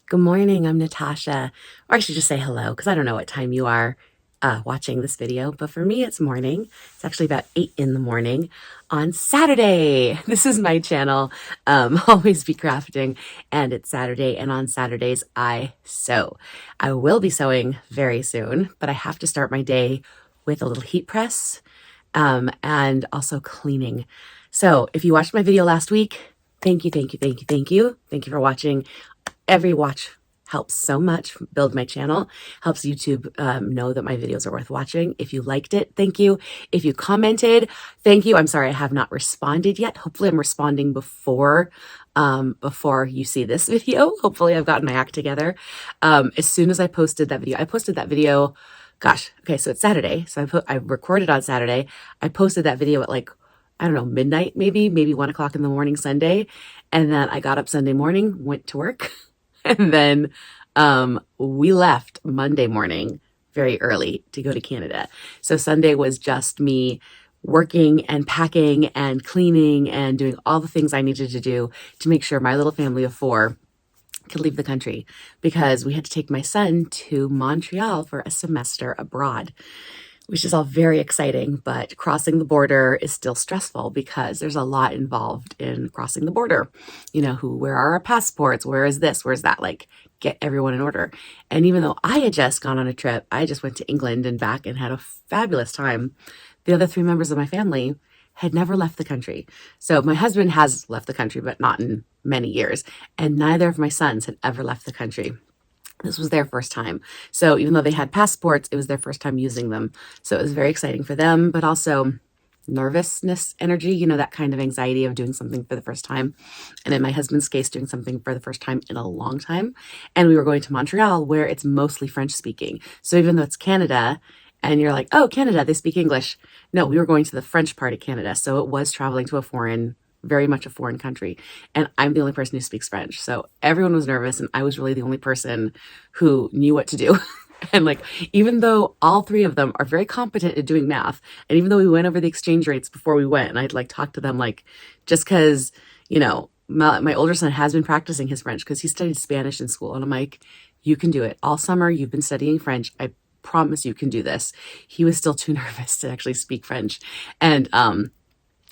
Good morning, I'm Natasha. Or I should just say hello because I don't know what time you are watching this video, but for me it's morning. It's actually about 8 in the morning on Saturday. This is my channel, Always Be Crafting, and it's Saturday, and on Saturdays I sew. I will be sewing very soon, but I have to start my day with a little heat press and also cleaning. So if you watched my video last week, thank you, thank you, thank you, thank you. Thank you for watching. Every watch helps so much build my channel, helps YouTube know that my videos are worth watching. If you liked it, thank you. If you commented, thank you. I'm sorry I have not responded yet. Hopefully I'm responding before you see this video. Hopefully I've gotten my act together. As soon as I posted that video, gosh, okay, so it's Saturday. So I recorded on Saturday. I posted that video at like, I don't know, midnight, maybe 1 o'clock in the morning Sunday. And then I got up Sunday morning, went to work. And then we left Monday morning very early to go to Canada. So Sunday was just me working and packing and cleaning and doing all the things I needed to do to make sure my little family of 4 could leave the country, because we had to take my son to Montreal for a semester abroad, which is all very exciting, but crossing the border is still stressful because there's a lot involved in crossing the border. You know, where are our passports? Where is this? Where's that? Like, get everyone in order. And even though I had just gone on a trip, I just went to England and back and had a fabulous time. The other 3 members of my family had never left the country. So my husband has left the country, but not in many years. And neither of my sons had ever left the country. This was their first time. So even though they had passports, it was their first time using them. So it was very exciting for them, but also nervousness energy, you know, that kind of anxiety of doing something for the first time. And in my husband's case, doing something for the first time in a long time. And we were going to Montreal, where it's mostly French speaking. So even though it's Canada, and you're like, oh, Canada, they speak English. No, we were going to the French part of Canada. So it was traveling to very much a foreign country. And I'm the only person who speaks French. So everyone was nervous, and I was really the only person who knew what to do. And like, even though all 3 of them are very competent at doing math, and even though we went over the exchange rates before we went, and I'd like talk to them, like, just because, you know, my older son has been practicing his French because he studied Spanish in school. And I'm like, you can do it. All summer you've been studying French. I promise you can do this. He was still too nervous to actually speak French. And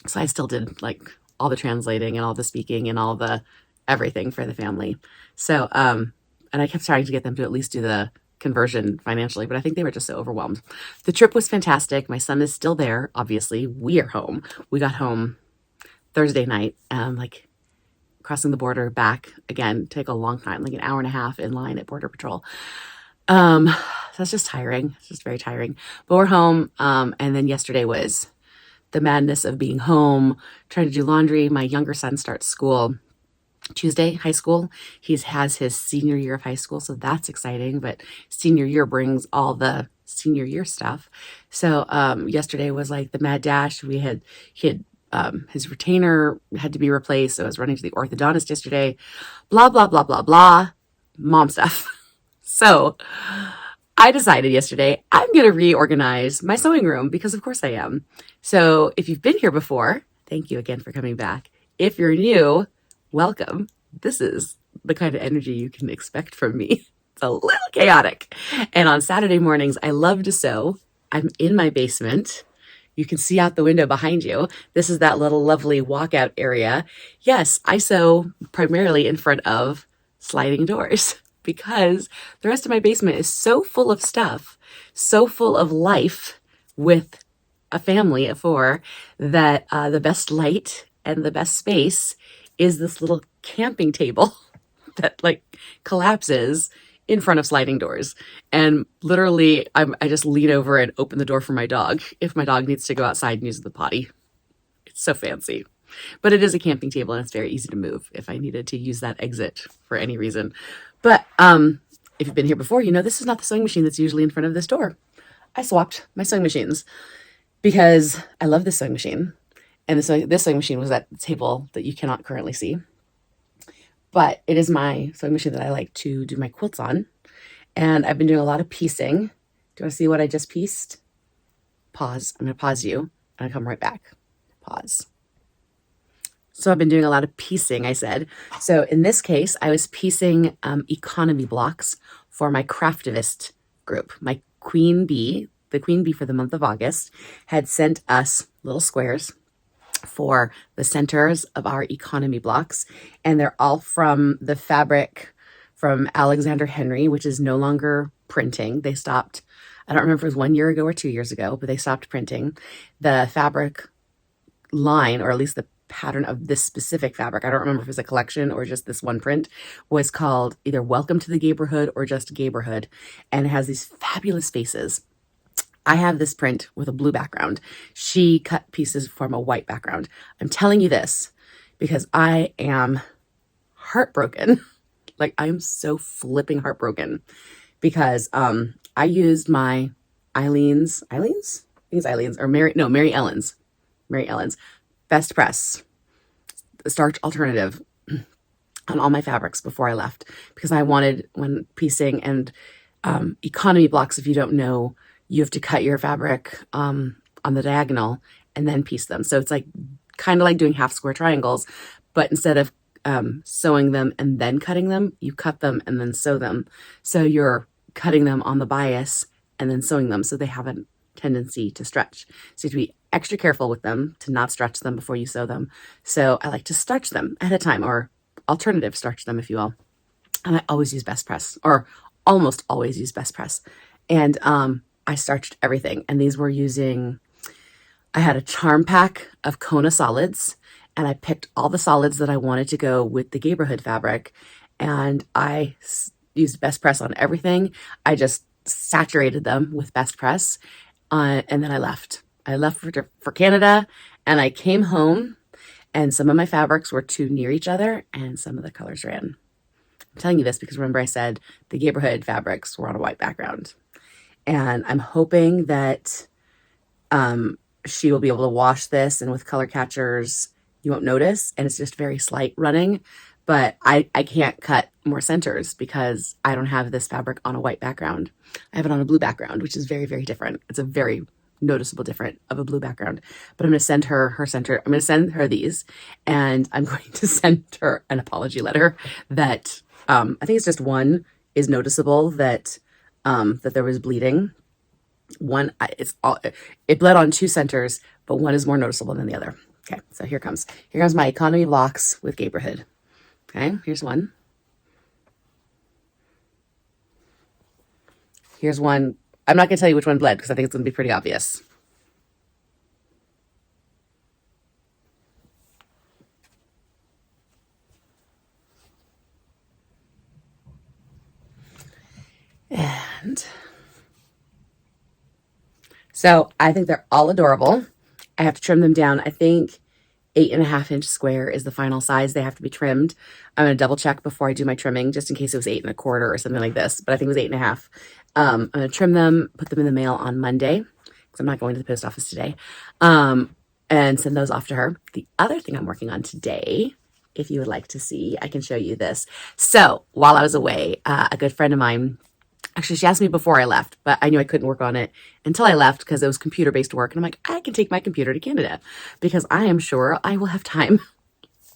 so I still did like all the translating and all the speaking and all the everything for the family. So, and I kept trying to get them to at least do the conversion financially, but I think they were just so overwhelmed. The trip was fantastic. My son is still there. Obviously, we are home. We got home Thursday night, like crossing the border back again, take a long time, like an hour and a half in line at Border Patrol. So it's just tiring. It's just very tiring, but we're home. And then yesterday was the madness of being home, trying to do laundry. My younger son starts school Tuesday, high school. He has his senior year of high school, so that's exciting. But senior year brings all the senior year stuff. So yesterday was like the mad dash. His retainer had to be replaced, so I was running to the orthodontist yesterday. Blah blah blah blah blah. Mom stuff. So I decided yesterday I'm going to reorganize my sewing room, because of course I am. So if you've been here before, thank you again for coming back. If you're new, welcome. This is the kind of energy you can expect from me. It's a little chaotic. And on Saturday mornings, I love to sew. I'm in my basement. You can see out the window behind you. This is that little lovely walkout area. Yes, I sew primarily in front of sliding doors, because the rest of my basement is so full of stuff, so full of life with a family of 4, that the best light and the best space is this little camping table that like collapses in front of sliding doors. And literally I just lean over and open the door for my dog if my dog needs to go outside and use the potty. It's so fancy. But it is a camping table, and it's very easy to move if I needed to use that exit for any reason. But if you've been here before, you know this is not the sewing machine that's usually in front of this door. I swapped my sewing machines because I love this sewing machine. And this sewing machine was at the table that you cannot currently see. But it is my sewing machine that I like to do my quilts on. And I've been doing a lot of piecing. Do you want to see what I just pieced? Pause. I'm going to pause you, and I'll come right back. Pause. So I've been doing a lot of piecing, I said. So in this case, I was piecing economy blocks for my Craftivist group. My queen bee, the queen bee for the month of August, had sent us little squares for the centers of our economy blocks. And they're all from the fabric from Alexander Henry, which is no longer printing. They stopped, I don't remember if it was 1 year ago or 2 years ago, but they stopped printing. The fabric line, or at least the pattern of this specific fabric, I don't remember if it was a collection or just this one print, was called either Welcome to the Gayborhood or just Gayborhood, and it has these fabulous faces. I have this print with a blue background. She cut pieces from a white background. I'm telling you this because I am heartbroken. Like, I'm so flipping heartbroken because I used my Mary Ellen's Best Press starch alternative on all my fabrics before I left, because I wanted, when piecing and economy blocks, if you don't know, you have to cut your fabric on the diagonal and then piece them. So it's like kind of like doing half square triangles, but instead of sewing them and then cutting them, you cut them and then sew them. So you're cutting them on the bias and then sewing them so they have a tendency to stretch. So you have to be extra careful with them to not stretch them before you sew them. So I like to starch them ahead of time, or alternative starch them, if you will. And I always use Best Press, or almost always use Best Press. And I starched everything. And these were using, I had a charm pack of Kona solids, and I picked all the solids that I wanted to go with the Gayborhood fabric. And I used Best Press on everything. I just saturated them with Best Press. And then I left. I left for Canada, and I came home, and some of my fabrics were too near each other and some of the colors ran. I'm telling you this because remember I said the Gayborhood fabrics were on a white background. And I'm hoping that she will be able to wash this, and with color catchers, you won't notice. And it's just very slight running, but I can't cut more centers because I don't have this fabric on a white background. I have it on a blue background, which is very, very different. It's a very noticeable different of a blue background. But I'm going to send her center. I'm going to send her these, and I'm going to send her an apology letter that I think it's just one is noticeable that that there was bleeding. One, it bled on two centers, but one is more noticeable than the other. Okay, so here comes my economy blocks with Gayborhood. Okay, here's one. Here's one. I'm not going to tell you which one bled because I think it's going to be pretty obvious. And so I think they're all adorable. I have to trim them down. I think 8.5-inch square is the final size. They have to be trimmed. I'm going to double check before I do my trimming, just in case it was 8.25 or something like this, but I think it was 8.5. I'm going to trim them, put them in the mail on Monday, because I'm not going to the post office today, and send those off to her. The other thing I'm working on today, if you would like to see, I can show you this. So while I was away, a good friend of mine, actually, she asked me before I left, but I knew I couldn't work on it until I left because it was computer-based work. And I'm like, I can take my computer to Canada because I am sure I will have time.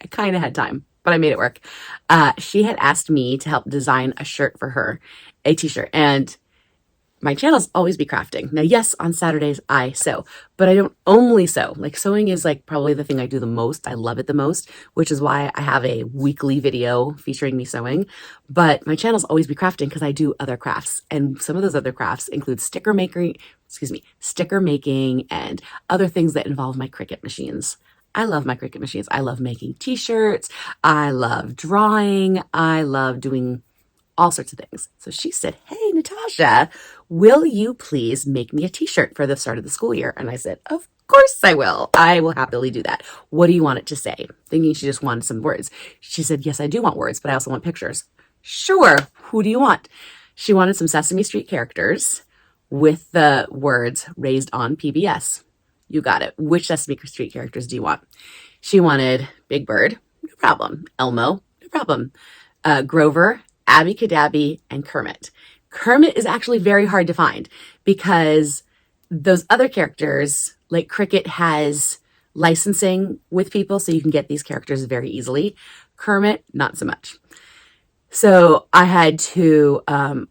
I kind of had time, but I made it work. She had asked me to help design a shirt for her, a t-shirt. And my channel's Always Be Crafting. Now, yes, on Saturdays I sew, but I don't only sew. Like, sewing is like probably the thing I do the most. I love it the most, which is why I have a weekly video featuring me sewing. But my channel's Always Be Crafting because I do other crafts, and some of those other crafts include sticker making and other things that involve my Cricut machines. I love my Cricut machines. I love making t-shirts. I love drawing. I love doing all sorts of things. So she said, hey, Natasha, will you please make me a t-shirt for the start of the school year? And I said, of course I will. I will happily do that. What do you want it to say? Thinking she just wanted some words. She said, yes, I do want words, but I also want pictures. Sure. Who do you want? She wanted some Sesame Street characters with the words raised on PBS. You got it. Which Sesame Street characters do you want? She wanted Big Bird. No problem. Elmo. No problem. Grover, Abby Cadabby, and Kermit. Kermit is actually very hard to find because those other characters, like Cricket has licensing with people, so you can get these characters very easily. Kermit, not so much. So I had to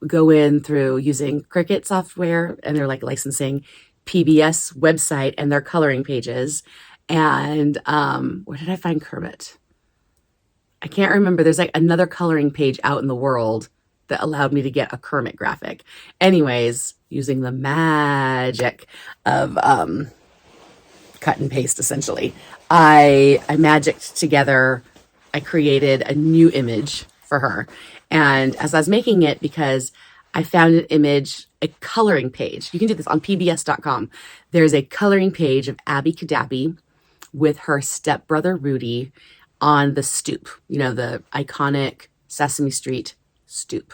go in through using Cricut software, and they're like licensing PBS website and their coloring pages. And where did I find Kermit? I can't remember. There's like another coloring page out in the world that allowed me to get a Kermit graphic. Anyways, using the magic of cut and paste, essentially, I magicked together. I created a new image for her. And as I was making it, because I found an image, a coloring page. You can do this on pbs.com. There's a coloring page of Abby Cadabby with her stepbrother Rudy on the stoop, you know, the iconic Sesame Street stoop.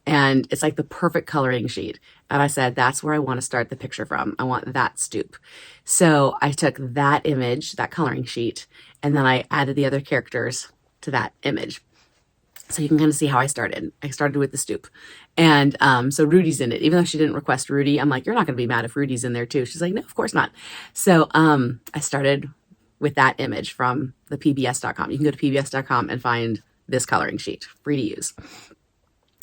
And it's like the perfect coloring sheet. And I said, that's where I want to start the picture from. I want that stoop. So I took that image, that coloring sheet, and then I added the other characters to that image. So you can kind of see how I started. I started with the stoop. And so Rudy's in it. Even though she didn't request Rudy, I'm like, you're not going to be mad if Rudy's in there too. She's like, no, of course not. So I started with that image from the pbs.com. You can go to pbs.com and find this coloring sheet, free to use.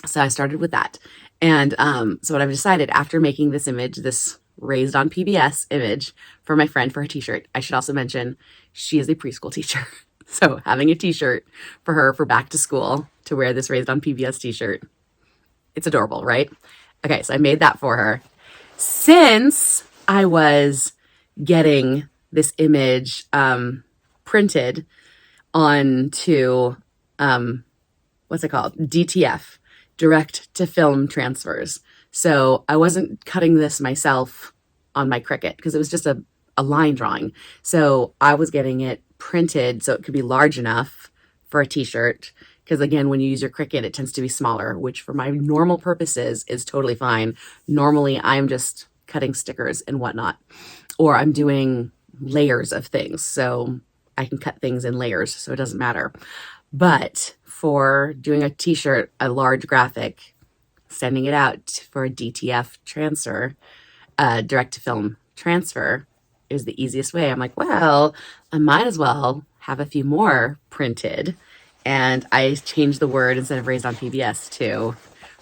So I started with that. And so what I've decided after making this image, this raised on PBS image for my friend for her t-shirt, I should also mention she is a preschool teacher. So having a t-shirt for her for back to school to wear this raised on PBS t-shirt, it's adorable, right? Okay, so I made that for her. Since I was getting this image printed onto, what's it called? DTF, direct to film transfers. So I wasn't cutting this myself on my Cricut because it was just a line drawing. So I was getting it printed so it could be large enough for a t-shirt. Because again, when you use your Cricut, it tends to be smaller, which for my normal purposes is totally fine. Normally, I'm just cutting stickers and whatnot, or I'm doing layers of things. So I can cut things in layers, so it doesn't matter. But for doing a t-shirt, a large graphic, sending it out for a DTF transfer, direct to film transfer, is the easiest way. I'm like, well, I might as well have a few more printed. And I changed the word, instead of raised on PBS, to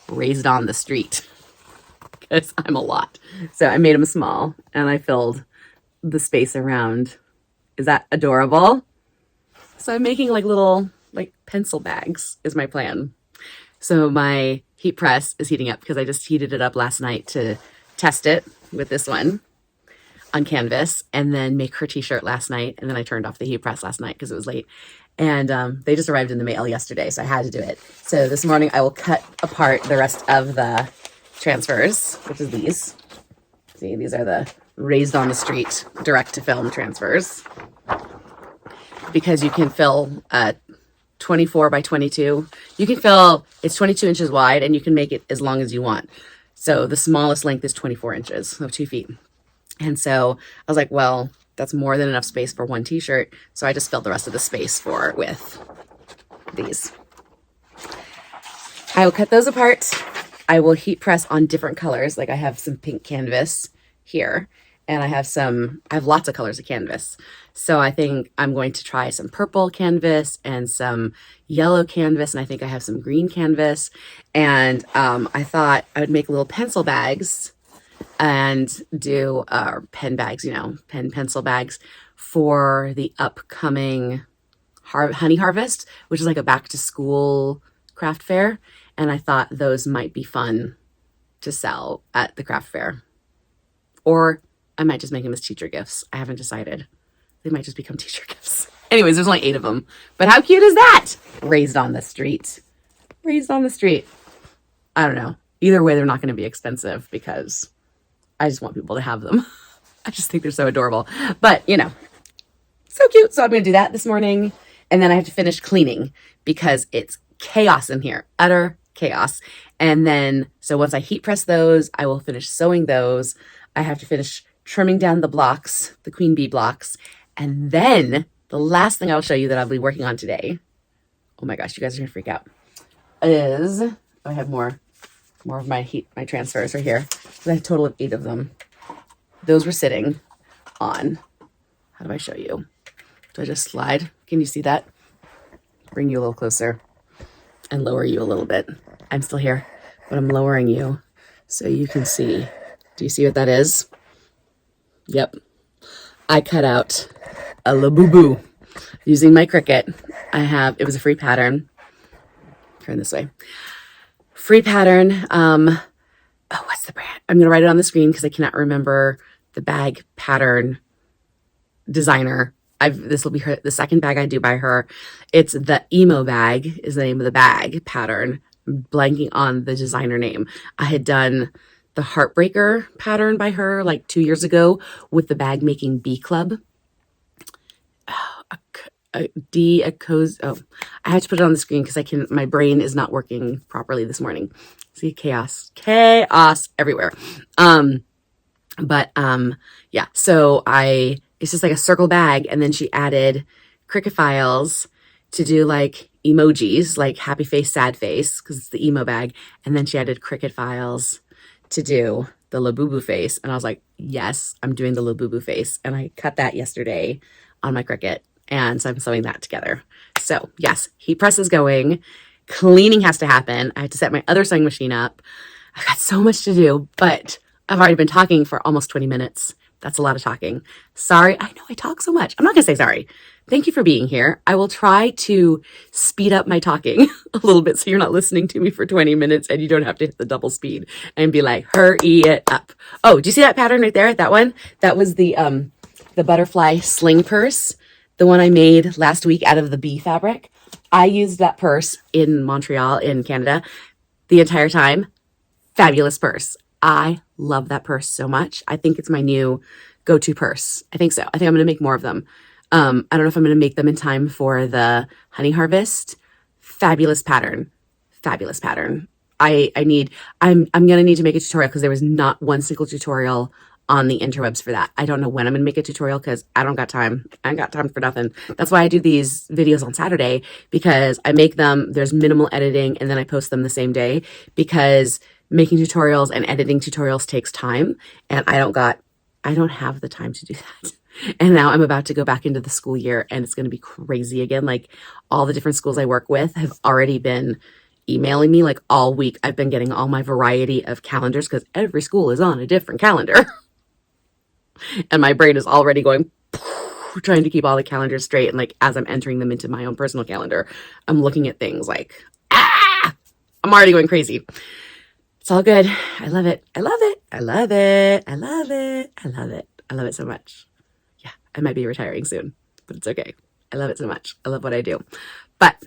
raised on the street, because I'm a lot. So I made them small and I filled the space around. Is that adorable? So I'm making like little pencil bags is my plan. So my heat press is heating up because I just heated it up last night to test it with this one on canvas, and then make her t-shirt last night. And then I turned off the heat press last night because it was late. And they just arrived in the mail yesterday, so I had to do it. So this morning I will cut apart the rest of the transfers, which is these. See, these are the raised on the street direct to film transfers, because you can fill 24 by 22. You can fill, it's 22 inches wide, and you can make it as long as you want. So the smallest length is 24 inches, so 2 feet. And so I was like, well, that's more than enough space for one t-shirt. So I just filled the rest of the space for it with these. I will cut those apart. I will heat press on different colors. Like I have some pink canvas here, and I have lots of colors of canvas. So I think I'm going to try some purple canvas and some yellow canvas. And I think I have some green canvas. And I thought I would make little pencil bags and do pen bags, pencil bags for the upcoming honey harvest, which is like a back to school craft fair. And I thought those might be fun to sell at the craft fair. Or I might just make them as teacher gifts. I haven't decided. They might just become teacher gifts. Anyways, there's only 8 of them. But how cute is that? Raised on the street. Raised on the street. I don't know. Either way, they're not going to be expensive because I just want people to have them. I just think they're so adorable. But, so cute. So I'm going to do that this morning. And then I have to finish cleaning because it's chaos in here. Utter chaos. And then, so once I heat press those, I will finish sewing those. I have to finish trimming down the blocks, the queen bee blocks. And then the last thing I'll show you that I'll be working on today, oh my gosh, you guys are going to freak out, is, I have more of my transfers right here. So I have a total of 8 of them. Those were sitting on How do I show you? Do I just slide? Can you see that? Bring you a little closer and lower you a little bit. I'm still here, but I'm lowering you so you can see. Do you see what that is? Yep. I cut out a Labubu using my Cricut. It was a free pattern. Turn this way. Free pattern. What's the brand? I'm going to write it on the screen because I cannot remember the bag pattern designer. This will be the second bag I do by her. It's the emo bag is the name of the bag pattern. I'm blanking on the designer name. I had done the Heartbreaker pattern by her like 2 years ago with the bag making bee club. I had to put it on the screen because my brain is not working properly this morning. See, chaos everywhere. Yeah, so it's just like a circle bag, and then she added Cricut files to do like emojis, like happy face, sad face, because it's the emo bag, and then she added Cricut files to do the Labubu face, and I was like, yes, I'm doing the Labubu face, and I cut that yesterday on my Cricut, and so I'm sewing that together. So yes, heat press is going, cleaning has to happen. I have to set my other sewing machine up. I've got so much to do, but I've already been talking for almost 20 minutes. That's a lot of talking. Sorry. I know I talk so much. I'm not going to say sorry. Thank you for being here. I will try to speed up my talking a little bit so you're not listening to me for 20 minutes and you don't have to hit the double speed and be like, hurry it up. Oh, do you see that pattern right there? That one? That was the butterfly sling purse, the one I made last week out of the bee fabric. I used that purse in Montreal in Canada the entire time. Fabulous purse. I love that purse so much. I think it's my new go-to purse. I think so. I think I'm going to make more of them. I don't know if I'm going to make them in time for the honey harvest. Fabulous pattern. Fabulous pattern. I'm going to need to make a tutorial because there was not one single tutorial on the interwebs for that. I don't know when I'm going to make a tutorial because I don't got time. I ain't got time for nothing. That's why I do these videos on Saturday, because I make them, there's minimal editing, and then I post them the same day, because making tutorials and editing tutorials takes time, and I don't have the time to do that. And now I'm about to go back into the school year, and it's going to be crazy again. Like, all the different schools I work with have already been emailing me like all week. I've been getting all my variety of calendars because every school is on a different calendar. And my brain is already going, trying to keep all the calendars straight. And like, as I'm entering them into my own personal calendar, I'm looking at things like, I'm already going crazy. It's all good. I love it. I love it. I love it. I love it. I love it. I love it so much. Yeah, I might be retiring soon, but it's okay. I love it so much. I love what I do. But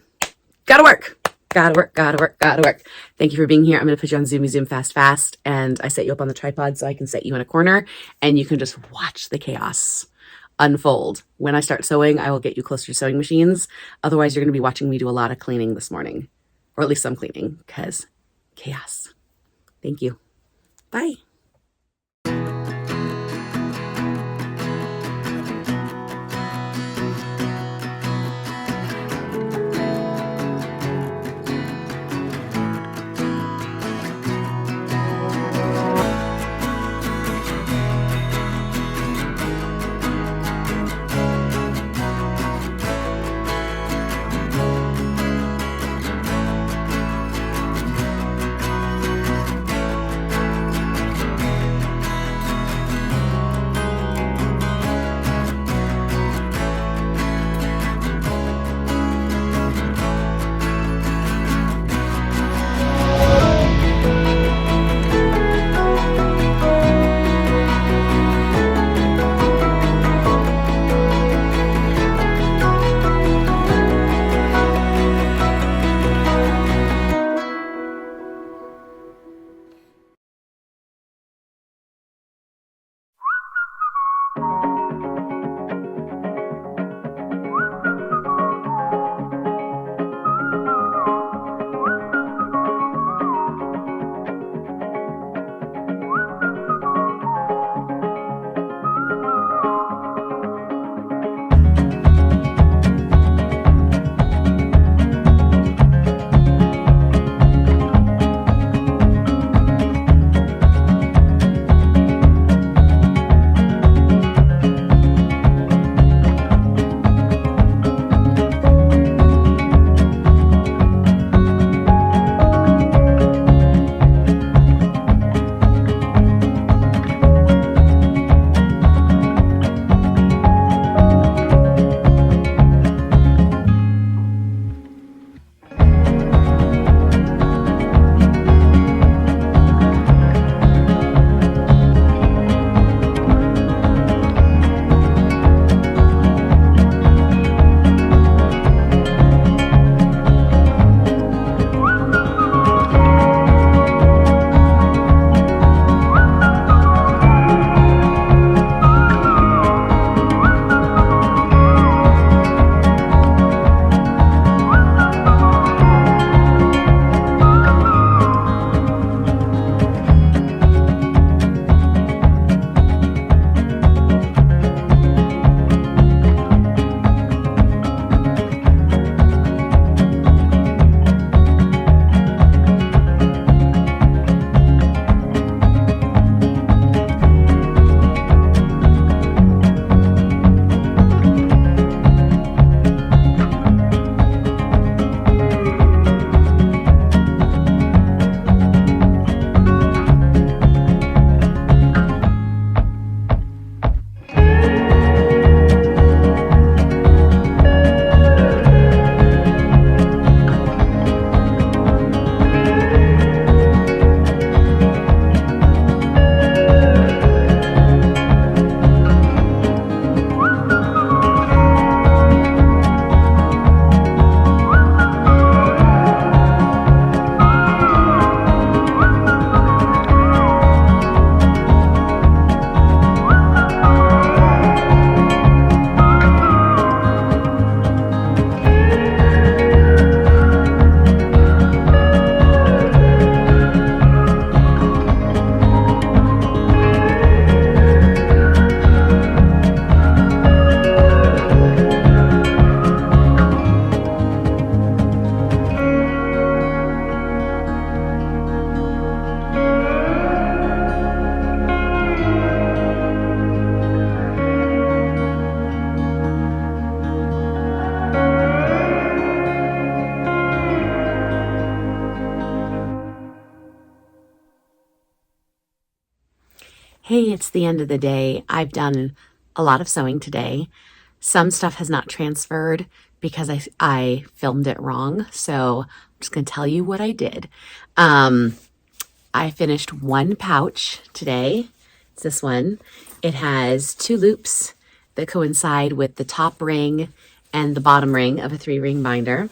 gotta work. Gotta work, gotta work, gotta work. Thank you for being here. I'm going to put you on Zoom fast. And I set you up on the tripod so I can set you in a corner and you can just watch the chaos unfold. When I start sewing, I will get you closer to sewing machines. Otherwise, you're going to be watching me do a lot of cleaning this morning, or at least some cleaning, because chaos. Thank you. Bye. Hey, it's the end of the day. I've done a lot of sewing today. Some stuff has not transferred because I filmed it wrong. So I'm just going to tell you what I did. I finished one pouch today. It's this one. It has 2 loops that coincide with the top ring and the bottom ring of a 3-ring binder.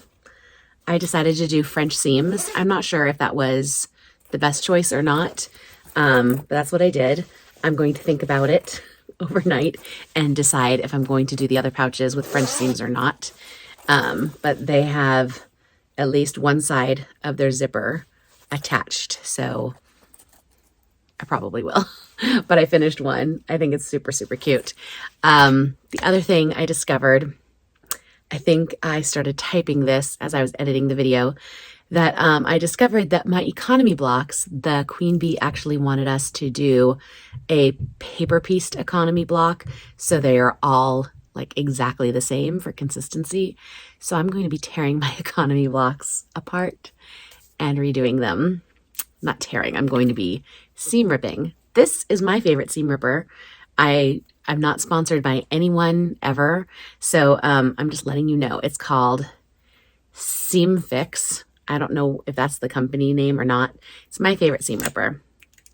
I decided to do French seams. I'm not sure if that was the best choice or not, but that's what I did. I'm going to think about it overnight and decide if I'm going to do the other pouches with French seams or not. But they have at least one side of their zipper attached, so I probably will. But I finished one. I think it's super, super cute. The other thing I discovered, I think I started typing this as I was editing the video, that I discovered that my economy blocks, the Queen Bee actually wanted us to do a paper-pieced economy block, so they are all like exactly the same for consistency. So I'm going to be tearing my economy blocks apart and redoing them. Not tearing, I'm going to be seam ripping. This is my favorite seam ripper. I'm not sponsored by anyone ever, so I'm just letting you know. It's called Seam Fix. I don't know if that's the company name or not. It's my favorite seam ripper.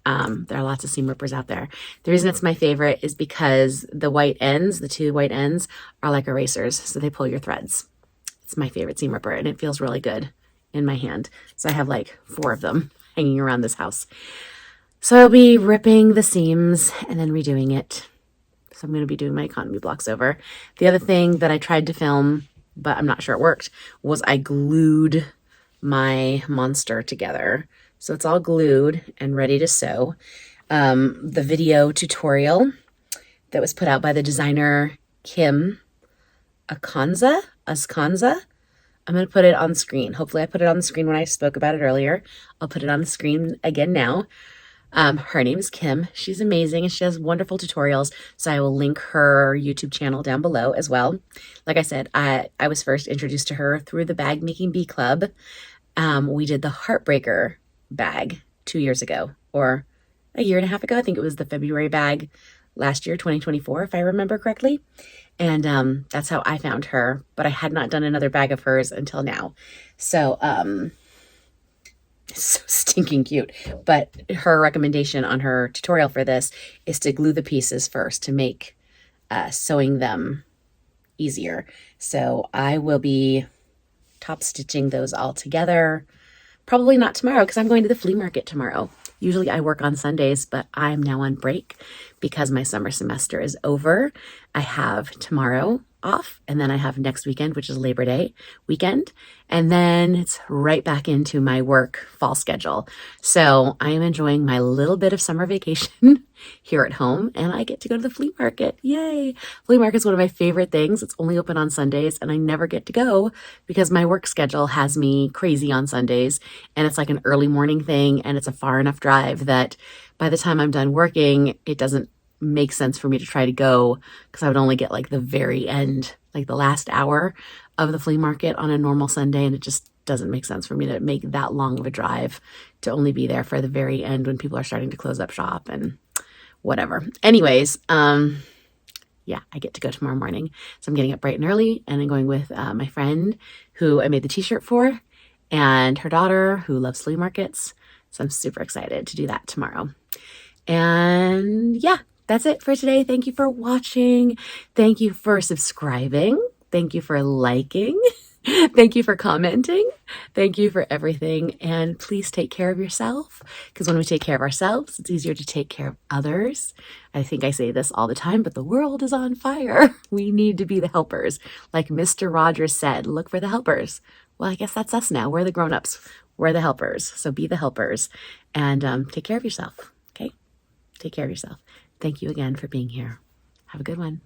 There are lots of seam rippers out there. The reason it's my favorite is because the white ends, the 2 white ends, are like erasers, so they pull your threads. It's my favorite seam ripper, and it feels really good in my hand. So I have like 4 of them hanging around this house. So I'll be ripping the seams and then redoing it. So I'm going to be doing my economy blocks over. The other thing that I tried to film, but I'm not sure it worked, was I glued my monster together. So it's all glued and ready to sew. The video tutorial that was put out by the designer Kim Askanza. I'm going to put it on screen. Hopefully I put it on the screen when I spoke about it earlier. I'll put it on the screen again now. Her name is Kim. She's amazing and she has wonderful tutorials. So I will link her YouTube channel down below as well. Like I said, I was first introduced to her through the Bag Making Bee Club. We did the Heartbreaker bag 2 years ago, or a year and a half ago. I think it was the February bag last year, 2024, if I remember correctly. And that's how I found her, but I had not done another bag of hers until now. So it's so stinking cute. But her recommendation on her tutorial for this is to glue the pieces first to make sewing them easier. So I will be top stitching those all together. Probably not tomorrow because I'm going to the flea market tomorrow. Usually I work on Sundays, but I'm now on break because my summer semester is over. I have tomorrow off, and then I have next weekend, which is Labor Day weekend, and then it's right back into my work fall schedule. So I am enjoying my little bit of summer vacation here at home, and I get to go to the flea market. Yay! Flea market is one of my favorite things. It's only open on Sundays, and I never get to go because my work schedule has me crazy on Sundays, and it's like an early morning thing, and it's a far enough drive that by the time I'm done working, it doesn't make sense for me to try to go because I would only get like the very end, like the last hour of the flea market on a normal Sunday, and it just doesn't make sense for me to make that long of a drive to only be there for the very end when people are starting to close up shop and whatever. Anyways, yeah, I get to go tomorrow morning. So I'm getting up bright and early, and I'm going with my friend who I made the t-shirt for and her daughter who loves flea markets. So I'm super excited to do that tomorrow. And yeah, that's it for today. Thank you for watching. Thank you for subscribing. Thank you for liking. Thank you for commenting. Thank you for everything. And please take care of yourself, because when we take care of ourselves, it's easier to take care of others. I think I say this all the time, but the world is on fire. We need to be the helpers. Like Mr. Rogers said, look for the helpers. Well, I guess that's us now. We're the grown-ups. We're the helpers. So be the helpers and take care of yourself. Okay? Take care of yourself. Thank you again for being here. Have a good one.